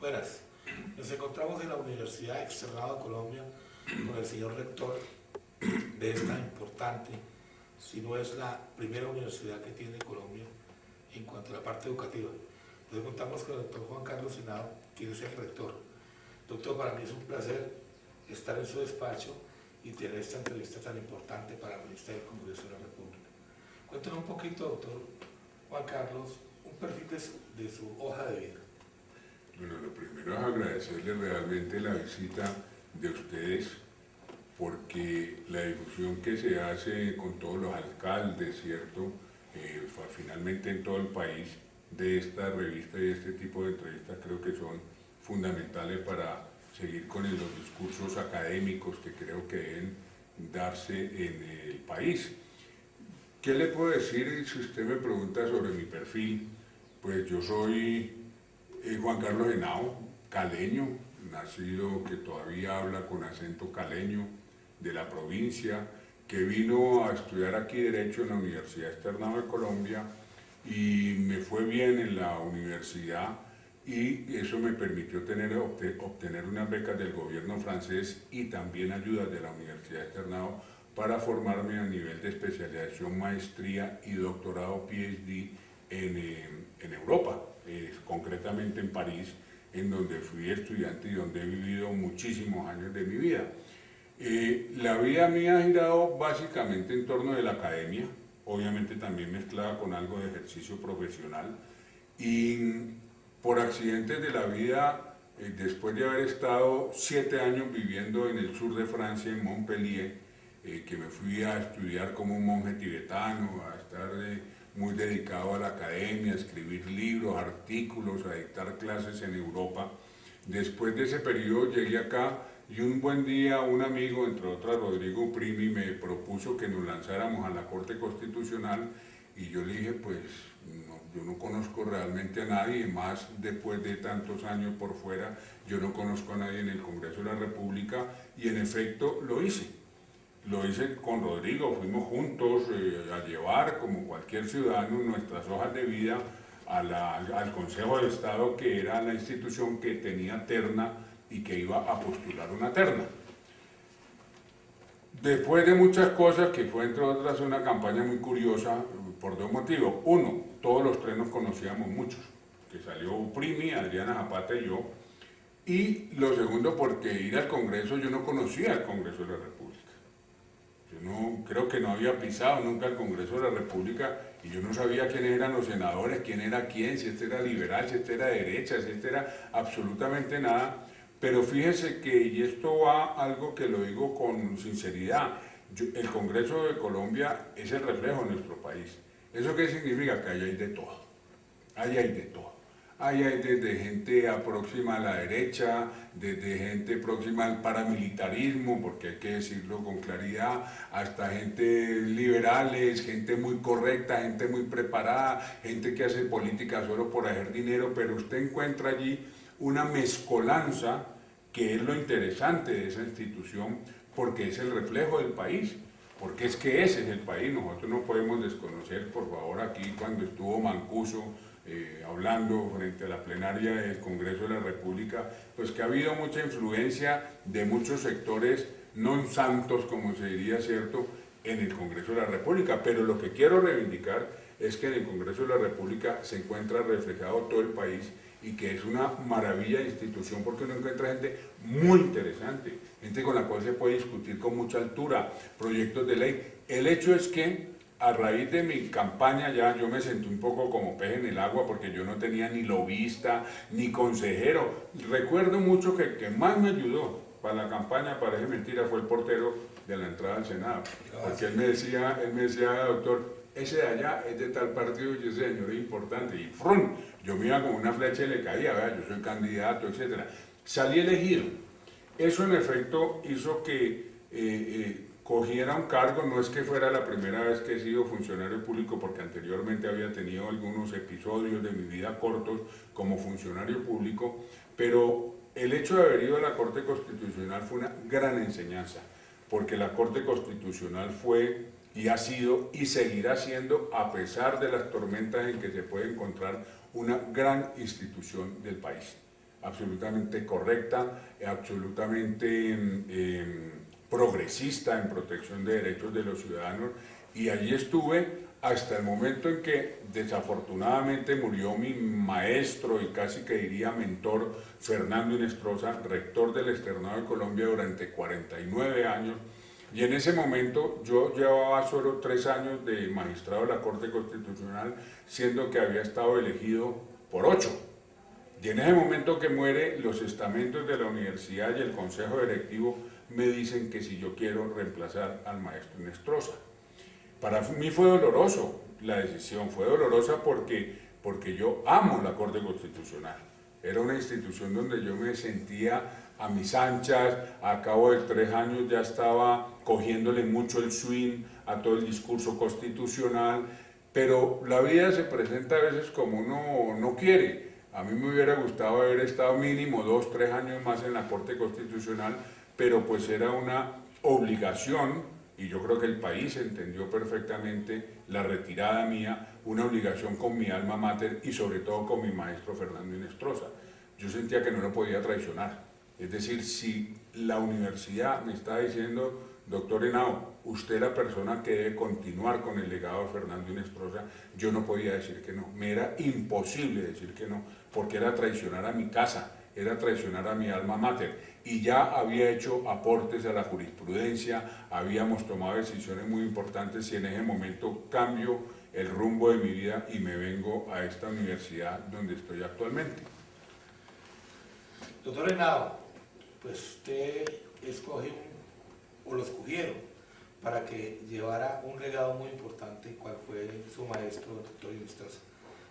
Buenas. Nos encontramos en la Universidad Externado de Colombia con el señor rector de esta importante, si no es la primera universidad que tiene Colombia en cuanto a la parte educativa. Entonces contamos con el doctor Juan Carlos Henao, quien es el rector. Doctor, para mí es un placer estar en su despacho y tener esta entrevista tan importante para el Ministerio del Congreso de la República. Cuéntanos un poquito, doctor Juan Carlos, un perfil de su hoja de vida. Bueno, lo primero es agradecerles realmente la visita de ustedes, porque la difusión que se hace con todos los alcaldes, ¿cierto? Finalmente en todo el país, de esta revista y de este tipo de entrevistas creo que son fundamentales para seguir con los discursos académicos que creo que deben darse en el país. ¿Qué le puedo decir si usted me pregunta sobre mi perfil? Pues yo soy Juan Carlos Henao, caleño, nacido, que todavía habla con acento caleño, de la provincia, que vino a estudiar aquí Derecho en la Universidad Externado de Colombia y me fue bien en la universidad y eso me permitió obtener unas becas del gobierno francés y también ayudas de la Universidad Externado para formarme a nivel de especialización, maestría y doctorado PhD en Europa, concretamente en París, en donde fui estudiante y donde he vivido muchísimos años de mi vida. La vida mía ha girado básicamente en torno de la academia, obviamente también mezclada con algo de ejercicio profesional, y por accidentes de la vida, después de haber estado 7 años viviendo en el sur de Francia, en Montpellier, que me fui a estudiar como un monje tibetano, a estar muy dedicado a la academia, a escribir libros, artículos, a dictar clases en Europa. Después de ese periodo llegué acá y un buen día un amigo, entre otras Rodrigo Primi, me propuso que nos lanzáramos a la Corte Constitucional y yo le dije, pues no, yo no conozco realmente a nadie, más después de tantos años por fuera, yo no conozco a nadie en el Congreso de la República y en efecto lo hice. Lo hice con Rodrigo, fuimos juntos a llevar, como cualquier ciudadano, nuestras hojas de vida al Consejo de Estado, que era la institución que tenía terna y que iba a postular una terna. Después de muchas cosas, que fue entre otras una campaña muy curiosa, por dos motivos. Uno, todos los tres nos conocíamos muchos, que salió Primi, Adriana Zapata y yo. Y lo segundo, porque ir al Congreso, yo no conocía el Congreso de la República. Yo no, creo que no había pisado nunca el Congreso de la República y yo no sabía quiénes eran los senadores, quién era quién, si este era liberal, si este era derecha, si este era absolutamente nada. Pero fíjese que, y esto va algo que lo digo con sinceridad, el Congreso de Colombia es el reflejo de nuestro país. ¿Eso qué significa? Que ahí hay de todo. Ahí hay de todo. Ahí hay desde gente próxima a la derecha, desde gente próxima al paramilitarismo, porque hay que decirlo con claridad, hasta gente liberales, gente muy correcta, gente muy preparada, gente que hace política solo por hacer dinero, pero usted encuentra allí una mezcolanza que es lo interesante de esa institución, porque es el reflejo del país. Porque es que ese es el país, nosotros no podemos desconocer, por favor, aquí cuando estuvo Mancuso hablando frente a la plenaria del Congreso de la República, pues que ha habido mucha influencia de muchos sectores no santos, como se diría, ¿cierto?, en el Congreso de la República. Pero lo que quiero reivindicar es que en el Congreso de la República se encuentra reflejado todo el país y que es una maravilla de institución porque uno encuentra gente muy interesante, gente con la cual se puede discutir con mucha altura, proyectos de ley. El hecho es que a raíz de mi campaña ya yo me sentí un poco como pez en el agua porque yo no tenía ni lobista, ni consejero. Recuerdo mucho que el que más me ayudó para la campaña, parece mentira, fue el portero de la entrada al Senado. Porque él me decía, doctor, ese de allá es de tal partido y ese señor es importante. Y ¡frum! Yo me iba con una flecha y le caía, ¿verdad? Yo soy candidato, etc. Salí elegido. Eso en efecto hizo que cogiera un cargo, no es que fuera la primera vez que he sido funcionario público, porque anteriormente había tenido algunos episodios de mi vida cortos como funcionario público, pero el hecho de haber ido a la Corte Constitucional fue una gran enseñanza, porque la Corte Constitucional fue y ha sido y seguirá siendo, a pesar de las tormentas en que se puede encontrar, una gran institución del país. absolutamente correcta, absolutamente progresista en protección de derechos de los ciudadanos, y allí estuve hasta el momento en que desafortunadamente murió mi maestro y casi que diría mentor, Fernando Inestrosa, rector del Externado de Colombia durante 49 años, y en ese momento yo llevaba solo 3 años de magistrado de la Corte Constitucional, siendo que había estado elegido por 8. Y en ese momento que muere, los estamentos de la universidad y el consejo directivo me dicen que si yo quiero reemplazar al maestro Inestrosa. Para mí fue doloroso la decisión, fue dolorosa porque yo amo la Corte Constitucional. Era una institución donde yo me sentía a mis anchas, a cabo de 3 años ya estaba cogiéndole mucho el swing a todo el discurso constitucional, pero la vida se presenta a veces como uno no quiere. A mí me hubiera gustado haber estado mínimo 2, 3 años más en la Corte Constitucional, pero pues era una obligación, y yo creo que el país entendió perfectamente la retirada mía, una obligación con mi alma mater y sobre todo con mi maestro Fernando Inestrosa. Yo sentía que no lo podía traicionar. Es decir, si la universidad me está diciendo, doctor Henao, usted es la persona que debe continuar con el legado de Fernando Inestrosa, yo no podía decir que no. Me era imposible decir que no, porque era traicionar a mi casa, era traicionar a mi alma mater. Y ya había hecho aportes a la jurisprudencia, habíamos tomado decisiones muy importantes y en ese momento cambio el rumbo de mi vida y me vengo a esta universidad donde estoy actualmente. Doctor Henao, pues usted escoge o lo escogieron para que llevara un legado muy importante, cual fue su maestro, el doctor Inestrosa.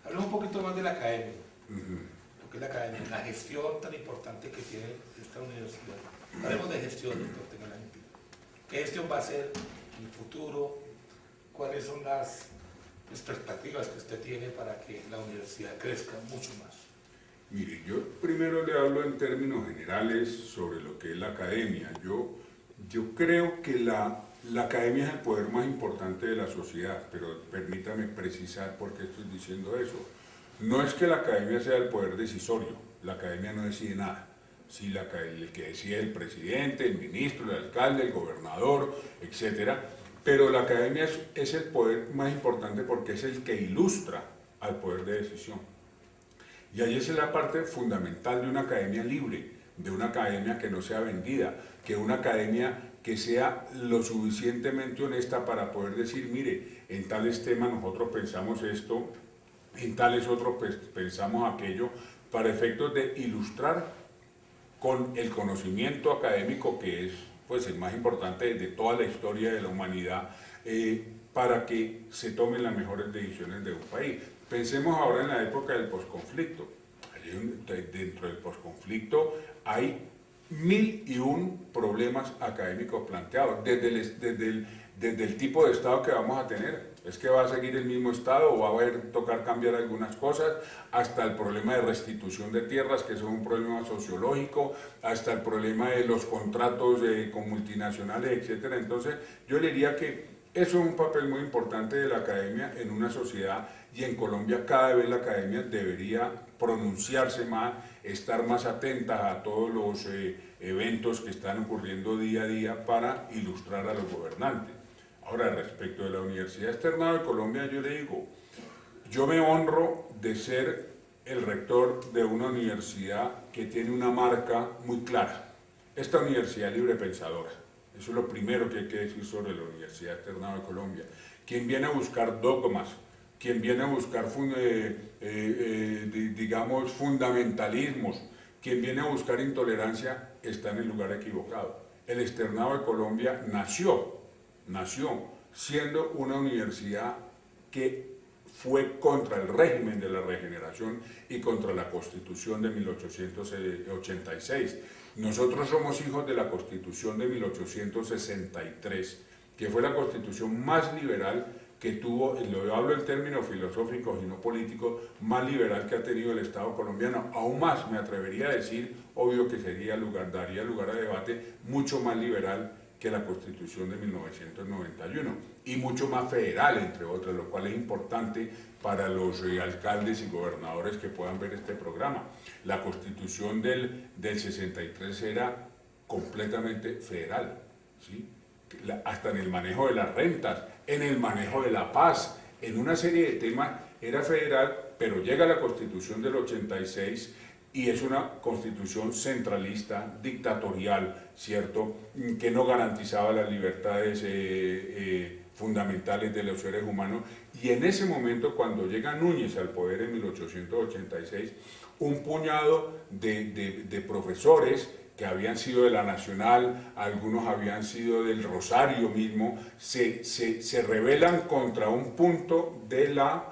Hablemos un poquito más de la academia. Lo que es la academia, la gestión tan importante que tiene esta universidad. Hablemos de gestión, doctor Tengalanti. ¿Qué gestión va a hacer en el futuro? ¿Cuáles son las expectativas que usted tiene para que la universidad crezca mucho más? Mire, yo primero le hablo en términos generales sobre lo que es la academia. Yo creo que la academia es el poder más importante de la sociedad, pero permítame precisar por qué estoy diciendo eso. No es que la academia sea el poder decisorio, la academia no decide nada. Sí, el que decide es el presidente, el ministro, el alcalde, el gobernador, etc. Pero la academia es el poder más importante porque es el que ilustra al poder de decisión. Y ahí es la parte fundamental de una academia libre, de una academia que no sea vendida, que una academia que sea lo suficientemente honesta para poder decir, mire, en tales temas nosotros pensamos esto, en tales otros pensamos aquello, para efectos de ilustrar con el conocimiento académico que es pues, el más importante de toda la historia de la humanidad, para que se tomen las mejores decisiones de un país. Pensemos ahora en la época del posconflicto. Dentro del posconflicto hay 1001 problemas académicos planteados, desde el tipo de Estado que vamos a tener. ¿Es que va a seguir el mismo Estado o va a tocar cambiar algunas cosas? Hasta el problema de restitución de tierras, que es un problema sociológico, hasta el problema de los contratos con multinacionales, etc. Entonces, yo le diría que eso es un papel muy importante de la academia en una sociedad, y en Colombia cada vez la academia debería pronunciarse más, estar más atenta a todos los eventos que están ocurriendo día a día para ilustrar a los gobernantes. Ahora, respecto de la Universidad Externado de Colombia, yo le digo, yo me honro de ser el rector de una universidad que tiene una marca muy clara. Esta universidad libre pensadora. Eso es lo primero que hay que decir sobre la Universidad Externado de Colombia. Quien viene a buscar dogmas, quien viene a buscar, digamos, fundamentalismos, quien viene a buscar intolerancia, está en el lugar equivocado. El Externado de Colombia nació siendo una universidad que fue contra el régimen de la regeneración y contra la Constitución de 1886. Nosotros somos hijos de la Constitución de 1863, que fue la Constitución más liberal que tuvo, lo hablo en términos filosóficos y no políticos, más liberal que ha tenido el Estado colombiano. Aún más, me atrevería a decir, obvio que daría lugar a debate, mucho más liberal que la Constitución de 1991 y mucho más federal, entre otras, lo cual es importante para los alcaldes y gobernadores que puedan ver este programa. La Constitución del 63 era completamente federal, ¿sí? Hasta en el manejo de las rentas, en el manejo de la paz, en una serie de temas era federal, pero llega la Constitución del 86 y es una constitución centralista, dictatorial, ¿cierto?, que no garantizaba las libertades fundamentales de los seres humanos. Y en ese momento, cuando llega Núñez al poder en 1886, un puñado de profesores que habían sido de la Nacional, algunos habían sido del Rosario mismo, se rebelan contra un punto de la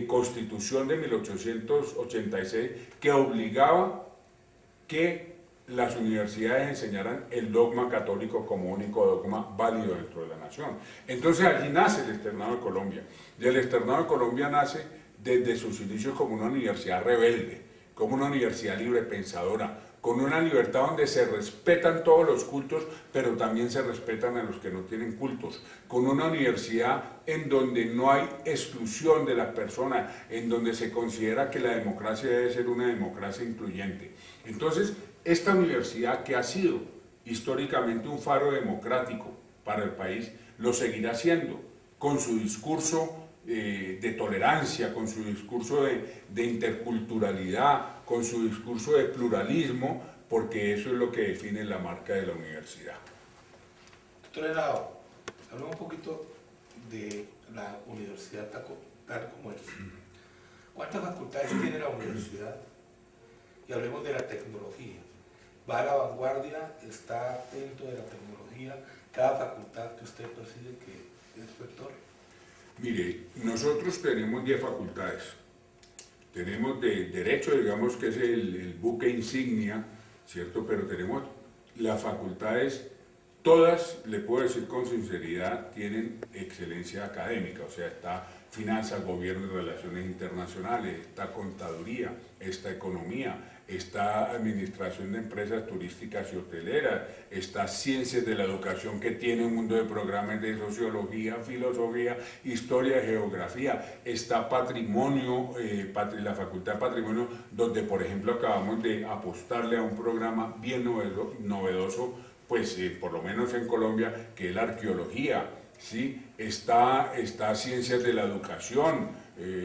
Constitución de 1886 que obligaba que las universidades enseñaran el dogma católico como único dogma válido dentro de la nación. Entonces allí nace el Externado de Colombia, y el Externado de Colombia nace desde sus inicios como una universidad rebelde, como una universidad libre pensadora, con una libertad donde se respetan todos los cultos, pero también se respetan a los que no tienen cultos, con una universidad en donde no hay exclusión de las personas, en donde se considera que la democracia debe ser una democracia incluyente. Entonces, esta universidad, que ha sido históricamente un faro democrático para el país, lo seguirá siendo, con su discurso de tolerancia, con su discurso de interculturalidad, con su discurso de pluralismo, porque eso es lo que define la marca de la universidad. Doctor Henao, hablamos un poquito de la universidad tal como es. ¿Cuántas facultades tiene la universidad? Y hablemos de la tecnología. ¿Va a la vanguardia? ¿Está atento de la tecnología? Cada facultad que usted preside, que es rector. Mire, nosotros tenemos 10 facultades. Tenemos de Derecho, digamos que es el buque insignia, ¿cierto? Pero tenemos las facultades, todas, le puedo decir con sinceridad, tienen excelencia académica. O sea, está Finanzas, Gobierno y Relaciones Internacionales, está Contaduría, está Economía, está Administración de Empresas Turísticas y Hoteleras, está Ciencias de la Educación, que tiene un mundo de programas de Sociología, Filosofía, Historia y Geografía, está Patrimonio, la Facultad de Patrimonio, donde por ejemplo acabamos de apostarle a un programa bien novedoso, pues por lo menos en Colombia, que es la arqueología, ¿sí? Está Ciencias de la Educación,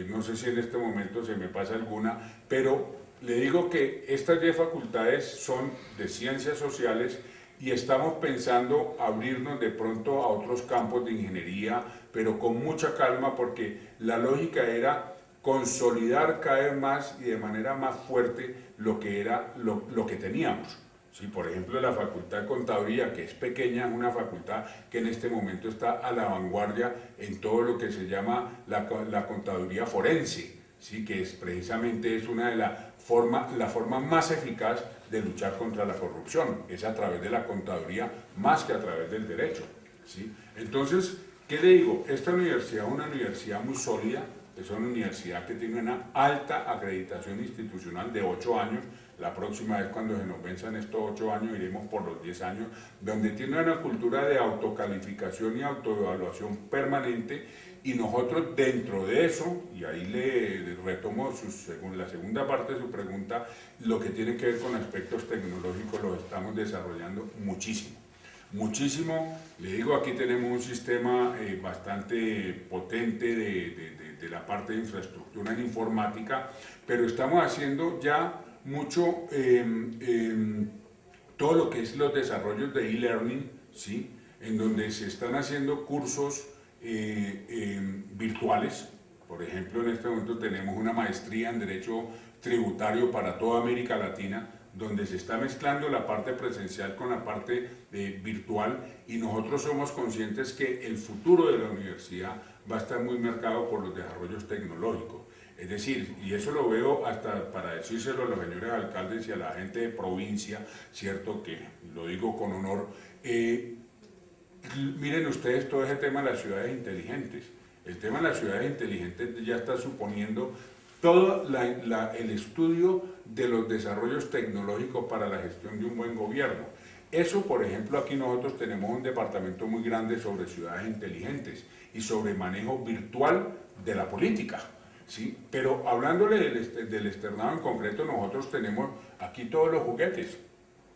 no sé si en este momento se me pasa alguna, pero le digo que estas 10 facultades son de ciencias sociales y estamos pensando abrirnos de pronto a otros campos de ingeniería, pero con mucha calma, porque la lógica era consolidar cada vez más y de manera más fuerte lo que era lo que teníamos. Sí, por ejemplo, la Facultad de Contaduría, que es pequeña, es una facultad que en este momento está a la vanguardia en todo lo que se llama la contaduría forense, sí, que es precisamente una de la forma más eficaz de luchar contra la corrupción, es a través de la contaduría más que a través del derecho, ¿sí? Entonces, ¿qué le digo? Esta universidad es una universidad muy sólida, es una universidad que tiene una alta acreditación institucional de 8 años, la próxima vez cuando se nos venzan estos 8 años iremos por los 10 años, donde tiene una cultura de autocalificación y autoevaluación permanente, y nosotros dentro de eso, y ahí le retomo según la segunda parte de su pregunta, lo que tiene que ver con aspectos tecnológicos los estamos desarrollando muchísimo. Muchísimo, le digo, aquí tenemos un sistema bastante potente de la parte de infraestructura en informática, pero estamos haciendo ya mucho todo lo que es los desarrollos de e-learning, ¿sí? En donde se están haciendo cursos virtuales. Por ejemplo, en este momento tenemos una maestría en Derecho Tributario para toda América Latina, donde se está mezclando la parte presencial con la parte virtual, y nosotros somos conscientes que el futuro de la universidad va a estar muy marcado por los desarrollos tecnológicos. Es decir, y eso lo veo hasta para decírselo a los señores alcaldes y a la gente de provincia, ¿cierto?, que lo digo con honor, miren ustedes todo ese tema de las ciudades inteligentes. El tema de las ciudades inteligentes ya está suponiendo todo el estudio de los desarrollos tecnológicos para la gestión de un buen gobierno. Eso, por ejemplo, aquí nosotros tenemos un departamento muy grande sobre ciudades inteligentes y sobre manejo virtual de la política, ¿sí? Pero hablándole del externado en concreto, nosotros tenemos aquí todos los juguetes,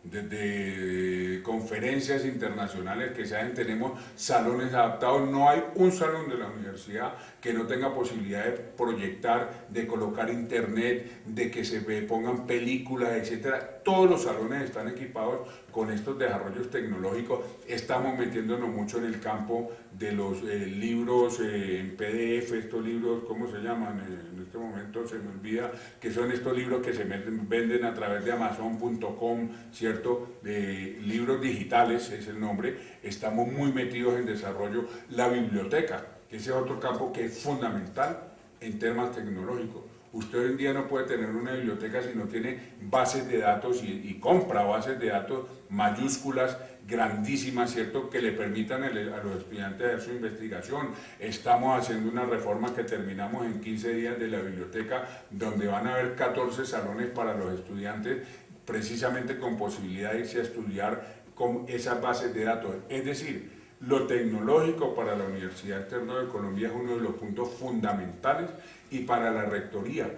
desde conferencias internacionales que se hacen, tenemos salones adaptados, no hay un salón de la universidad que no tenga posibilidad de proyectar, de colocar internet, de que se pongan películas, etcétera. Todos los salones están equipados con estos desarrollos tecnológicos. Estamos metiéndonos mucho en el campo de los libros en PDF, estos libros, ¿cómo se llaman? En este momento se me olvida, que son estos libros que se venden a través de Amazon.com, ¿cierto? De libros digitales es el nombre. Estamos muy metidos en desarrollo. La biblioteca, ese es otro campo que es fundamental en temas tecnológicos. Usted hoy en día no puede tener una biblioteca si no tiene bases de datos y compra bases de datos mayúsculas, grandísimas, ¿cierto?, que le permitan a los estudiantes hacer su investigación. Estamos haciendo una reforma que terminamos en 15 días de la biblioteca, donde van a haber 14 salones para los estudiantes, precisamente con posibilidad de irse a estudiar con esas bases de datos. Es decir, lo tecnológico para la Universidad Externa de Colombia es uno de los puntos fundamentales, y para la rectoría.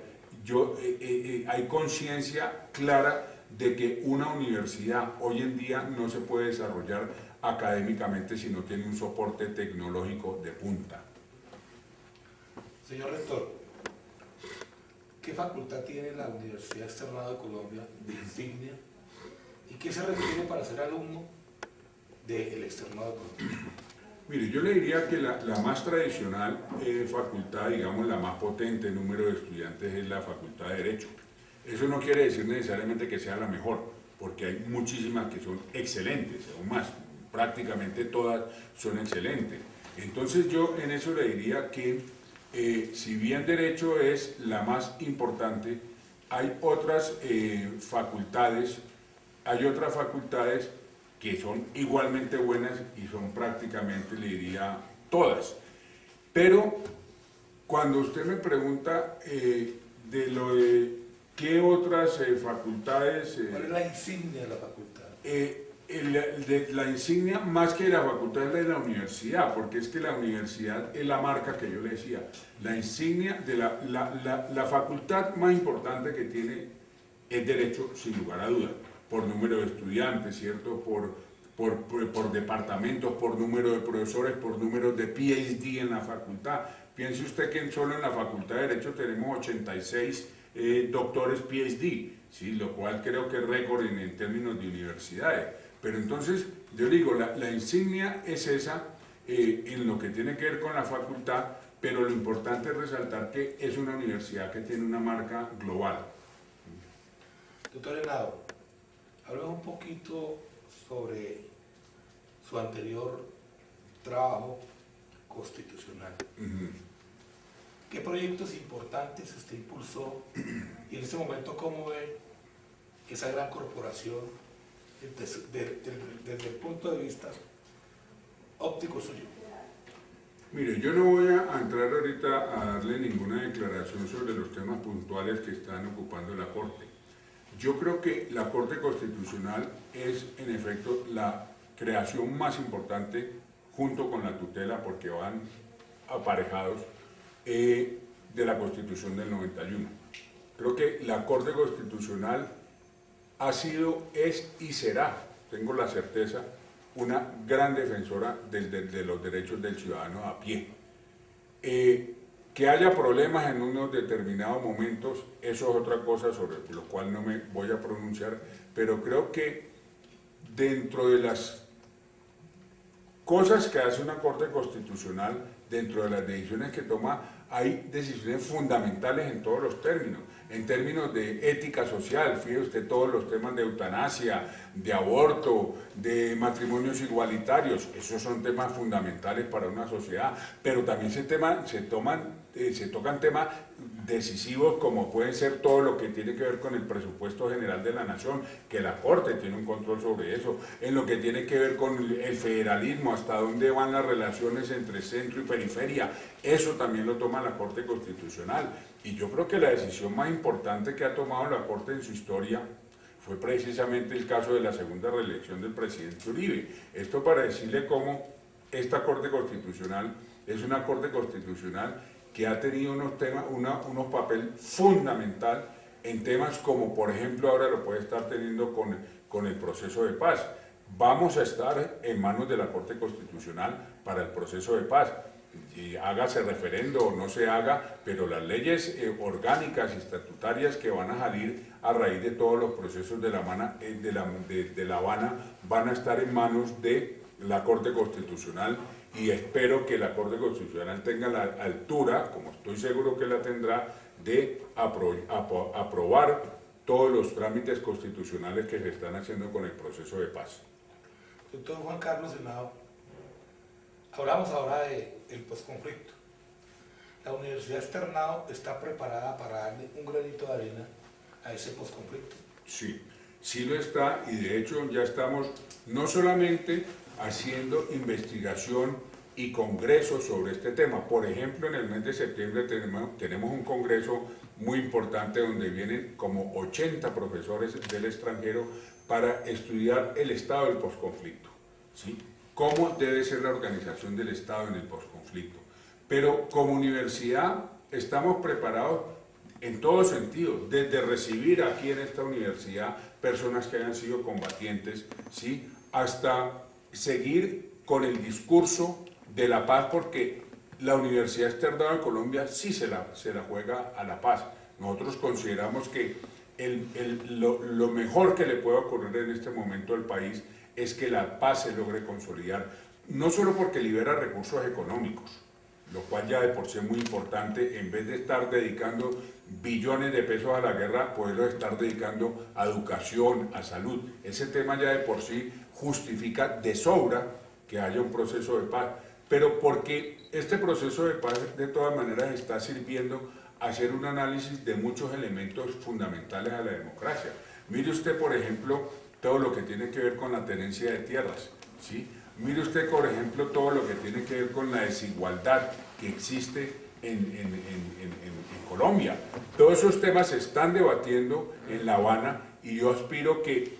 Hay conciencia clara de que una universidad hoy en día no se puede desarrollar académicamente si no tiene un soporte tecnológico de punta. Señor rector, ¿qué facultad tiene la Universidad Externado de Colombia de insignia y qué se requiere para ser alumno del Externado de Colombia? Mire, yo le diría que la más tradicional facultad, digamos la más potente en número de estudiantes, es la Facultad de Derecho. Eso no quiere decir necesariamente que sea la mejor, porque hay muchísimas que son excelentes, aún más, prácticamente todas son excelentes. Entonces yo en eso le diría que si bien Derecho es la más importante, hay otras facultades que son igualmente buenas y son prácticamente, le diría, todas. Pero cuando usted me pregunta de lo de qué otras facultades... ¿Cuál es la insignia de la facultad? La insignia, más que de la facultad, es de la universidad, porque es que la universidad es la marca que yo le decía. La insignia de la facultad más importante que tiene es Derecho, sin lugar a dudas, por número de estudiantes, ¿cierto? Por departamentos, por número de profesores, por número de PhD en la facultad. Piense usted que solo en la Facultad de Derecho tenemos 86 doctores PhD, ¿sí? Lo cual creo que es récord en términos de universidades. Pero entonces, yo digo, la insignia es esa en lo que tiene que ver con la facultad, pero lo importante es resaltar que es una universidad que tiene una marca global. Doctor Henao, hablemos un poquito sobre su anterior trabajo constitucional. ¿Qué proyectos importantes usted impulsó y en este momento cómo ve esa gran corporación desde el punto de vista óptico suyo? Mire, yo no voy a entrar ahorita a darle ninguna declaración sobre los temas puntuales que están ocupando la Corte. Yo creo que la Corte Constitucional es, en efecto, la creación más importante, junto con la tutela, porque van aparejados, de la Constitución del 91. Creo que la Corte Constitucional ha sido, es y será, tengo la certeza, una gran defensora de los derechos del ciudadano a pie. Que haya problemas en unos determinados momentos, eso es otra cosa sobre lo cual no me voy a pronunciar, pero creo que dentro de las cosas que hace una Corte Constitucional, dentro de las decisiones que toma, hay decisiones fundamentales en todos los términos. En términos de ética social, fíjese usted todos los temas de eutanasia, de aborto, de matrimonios igualitarios, esos son temas fundamentales para una sociedad, pero también se tocan temas decisivos como pueden ser todo lo que tiene que ver con el presupuesto general de la nación, que la Corte tiene un control sobre eso, en lo que tiene que ver con el federalismo, hasta dónde van las relaciones entre centro y periferia, eso también lo toma la Corte Constitucional. Y yo creo que la decisión más importante que ha tomado la Corte en su historia fue precisamente el caso de la segunda reelección del presidente Uribe. Esto para decirle cómo esta Corte Constitucional es una Corte Constitucional que ha tenido unos papeles fundamental en temas como, por ejemplo, ahora lo puede estar teniendo con el proceso de paz. Vamos a estar en manos de la Corte Constitucional para el proceso de paz. Y hágase referendo o no se haga, pero las leyes orgánicas y estatutarias que van a salir a raíz de todos los procesos de La Habana van a estar en manos de la Corte Constitucional, y espero que la Corte Constitucional tenga la altura, como estoy seguro que la tendrá, de aprobar todos los trámites constitucionales que se están haciendo con el proceso de paz. Doctor Juan Carlos Henao, hablamos ahora del posconflicto. La Universidad Externado está preparada para darle un granito de arena a ese posconflicto. Sí, sí lo está, y de hecho ya estamos no solamente haciendo investigación y congresos sobre este tema. Por ejemplo, en el mes de septiembre tenemos un congreso muy importante donde vienen como 80 profesores del extranjero para estudiar el estado del posconflicto, ¿sí? Cómo debe ser la organización del Estado en el posconflicto. Pero como universidad estamos preparados en todo sentido, desde recibir aquí en esta universidad personas que hayan sido combatientes, ¿sí? Hasta seguir con el discurso de la paz, porque la Universidad Externado de Colombia sí se la juega a la paz. Nosotros consideramos que lo mejor que le puede ocurrir en este momento al país es que la paz se logre consolidar, no solo porque libera recursos económicos, lo cual ya de por sí es muy importante, en vez de estar dedicando billones de pesos a la guerra, poderlo estar dedicando a educación, a salud. Ese tema ya de por sí justifica de sobra que haya un proceso de paz, pero porque este proceso de paz de todas maneras está sirviendo a hacer un análisis de muchos elementos fundamentales a la democracia. Mire usted, por ejemplo, todo lo que tiene que ver con la tenencia de tierras, ¿sí? Mire usted, por ejemplo, todo lo que tiene que ver con la desigualdad que existe en Colombia. Todos esos temas se están debatiendo en La Habana, y yo aspiro que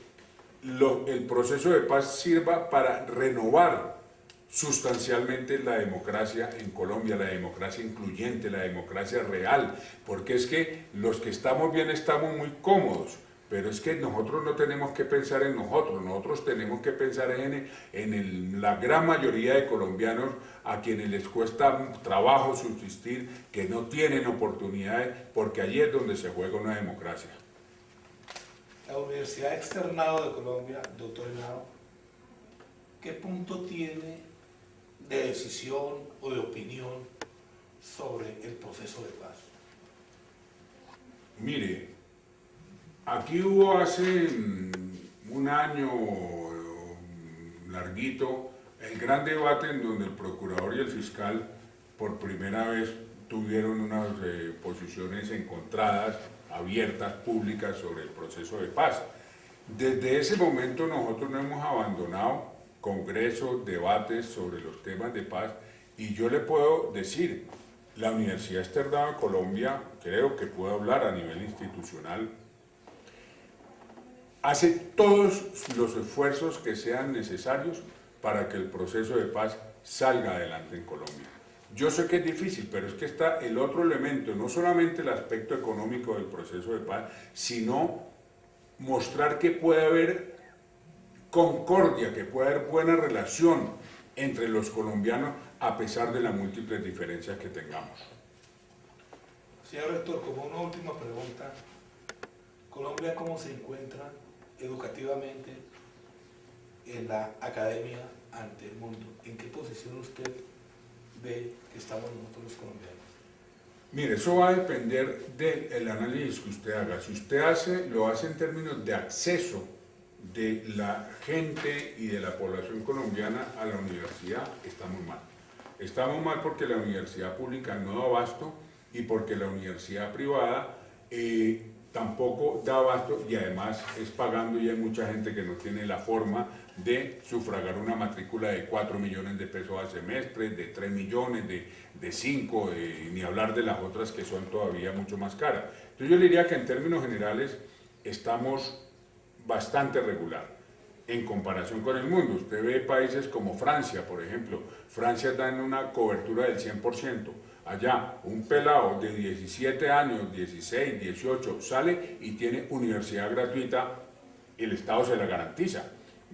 el proceso de paz sirva para renovar sustancialmente la democracia en Colombia, la democracia incluyente, la democracia real, porque es que los que estamos bien estamos muy cómodos, pero es que nosotros no tenemos que pensar en nosotros tenemos que pensar en la gran mayoría de colombianos a quienes les cuesta trabajo subsistir, que no tienen oportunidades, porque allí es donde se juega una democracia. La Universidad Externado de Colombia, doctor Henao, ¿qué punto tiene de decisión o de opinión sobre el proceso de paz? Mire, aquí hubo hace un año larguito el gran debate en donde el procurador y el fiscal por primera vez tuvieron unas posiciones encontradas, abiertas, públicas sobre el proceso de paz. Desde ese momento nosotros no hemos abandonado congresos, debates sobre los temas de paz, y yo le puedo decir, la Universidad Externado de Colombia, creo que puedo hablar a nivel institucional, hace todos los esfuerzos que sean necesarios para que el proceso de paz salga adelante en Colombia. Yo sé que es difícil, pero es que está el otro elemento, no solamente el aspecto económico del proceso de paz, sino mostrar que puede haber concordia, que puede haber buena relación entre los colombianos a pesar de las múltiples diferencias que tengamos. Señor rector, como una última pregunta, ¿Colombia cómo se encuentra educativamente en la academia ante el mundo? ¿En qué posición usted ve que estamos nosotros los colombianos? Mire, eso va a depender del análisis que usted haga. Si usted lo hace en términos de acceso de la gente y de la población colombiana a la universidad, estamos mal. Estamos mal porque la universidad pública no da abasto, y porque la universidad privada tampoco da abasto, y además es pagando, y hay mucha gente que no tiene la forma de sufragar una matrícula de 4 millones de pesos al semestre, de 3 millones, de 5, ni hablar de las otras que son todavía mucho más caras. Entonces yo le diría que en términos generales estamos bastante regular en comparación con el mundo. Usted ve países como Francia, por ejemplo. Francia está en una cobertura del 100%. Allá, un pelado de 17 años, 16, 18, sale y tiene universidad gratuita, el Estado se la garantiza.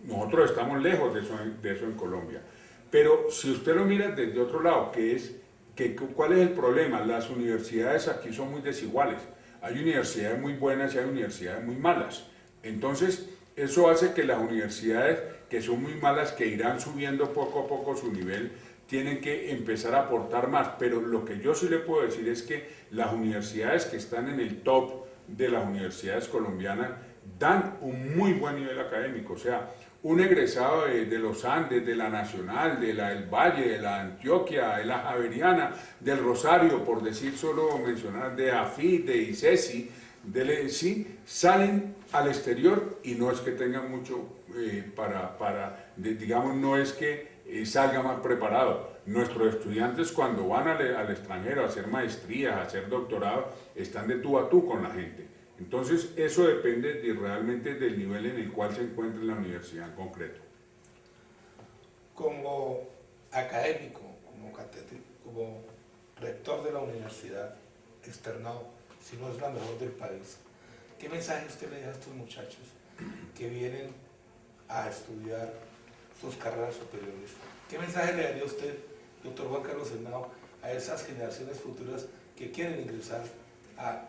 Nosotros estamos lejos de eso en Colombia. Pero si usted lo mira desde otro lado, ¿cuál es el problema? Las universidades aquí son muy desiguales. Hay universidades muy buenas y hay universidades muy malas. Entonces, eso hace que las universidades que son muy malas, que irán subiendo poco a poco su nivel, tienen que empezar a aportar más. Pero lo que yo sí le puedo decir es que las universidades que están en el top de las universidades colombianas dan un muy buen nivel académico. O sea, un egresado de los Andes, de la Nacional, del Valle, de la Antioquia, de la Javeriana, del Rosario, por decir solo mencionar, de AFIT, de ICESI, sí, salen al exterior y no es que tengan mucho digamos, no es que salga más preparado. Nuestros estudiantes cuando van al extranjero a hacer maestrías, a hacer doctorado, están de tú a tú con la gente. Entonces, eso depende realmente del nivel en el cual se encuentra la universidad en concreto. Como académico, como rector de la universidad externado, si no es la mejor del país, ¿qué mensaje usted le deja a estos muchachos que vienen a estudiar sus carreras superiores? ¿Qué mensaje le daría usted, doctor Juan Carlos Henao, a esas generaciones futuras que quieren ingresar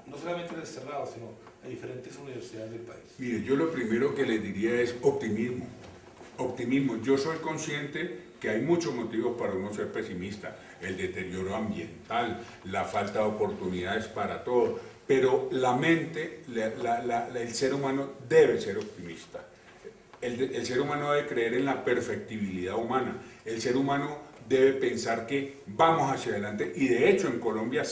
no solamente al externado, sino a diferentes universidades del país? Mire, yo lo primero que le diría es optimismo. Optimismo. Yo soy consciente que hay muchos motivos para uno ser pesimista. El deterioro ambiental, la falta de oportunidades para todo. Pero la mente, el ser humano debe ser optimista. El ser humano debe creer en la perfectibilidad humana. El ser humano debe pensar que vamos hacia adelante, y de hecho en Colombia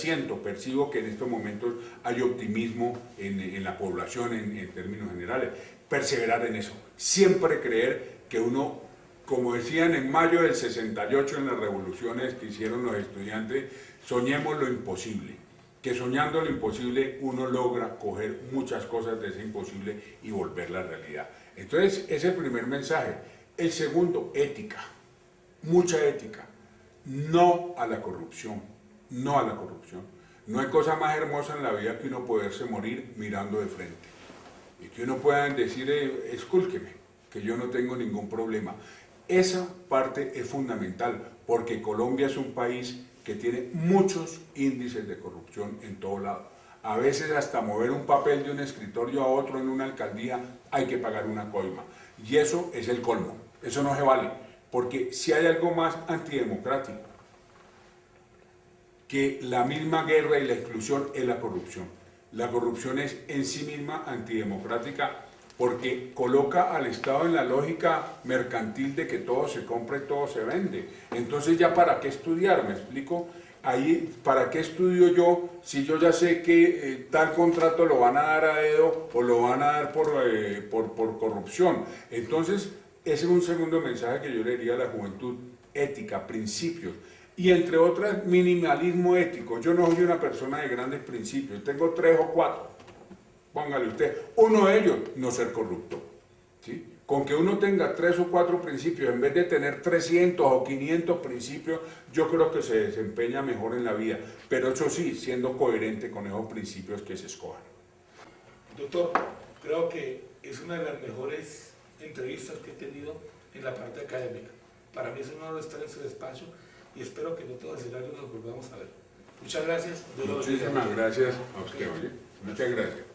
percibo que en estos momentos hay optimismo en la población en términos generales. Perseverar en eso, siempre creer que uno, como decían en mayo del 68 en las revoluciones que hicieron los estudiantes, soñemos lo imposible, que soñando lo imposible uno logra coger muchas cosas de ese imposible y volverla realidad. Entonces, ese es el primer mensaje. El segundo, ética. Mucha ética, no a la corrupción, no a la corrupción. No hay cosa más hermosa en la vida que uno poderse morir mirando de frente y que uno pueda decir, escúlqueme, que yo no tengo ningún problema. Esa parte es fundamental porque Colombia es un país que tiene muchos índices de corrupción en todo lado. A veces hasta mover un papel de un escritorio a otro en una alcaldía hay que pagar una coima y eso es el colmo, eso no se vale. Porque si hay algo más antidemocrático que la misma guerra y la exclusión es la corrupción. La corrupción es en sí misma antidemocrática porque coloca al Estado en la lógica mercantil de que todo se compra y todo se vende. Entonces ya para qué estudiar, ¿me explico? Ahí, ¿para qué estudio yo si yo ya sé que tal contrato lo van a dar a dedo o lo van a dar por corrupción? Entonces, ese es un segundo mensaje que yo le diría a la juventud: ética, principios. Y entre otras, minimalismo ético. Yo no soy una persona de grandes principios, tengo 3 o 4. Póngale usted, uno de ellos, no ser corrupto. ¿Sí? Con que uno tenga 3 o 4 principios, en vez de tener 300 o 500 principios, yo creo que se desempeña mejor en la vida. Pero eso sí, siendo coherente con esos principios que se escojan. Doctor, creo que es una de las mejores entrevistas que he tenido en la parte académica. Para mí es un honor estar en su despacho y espero que en otros escenarios nos volvamos a ver. Muchas gracias. Muchísimas gracias a usted, oye. Muchas gracias.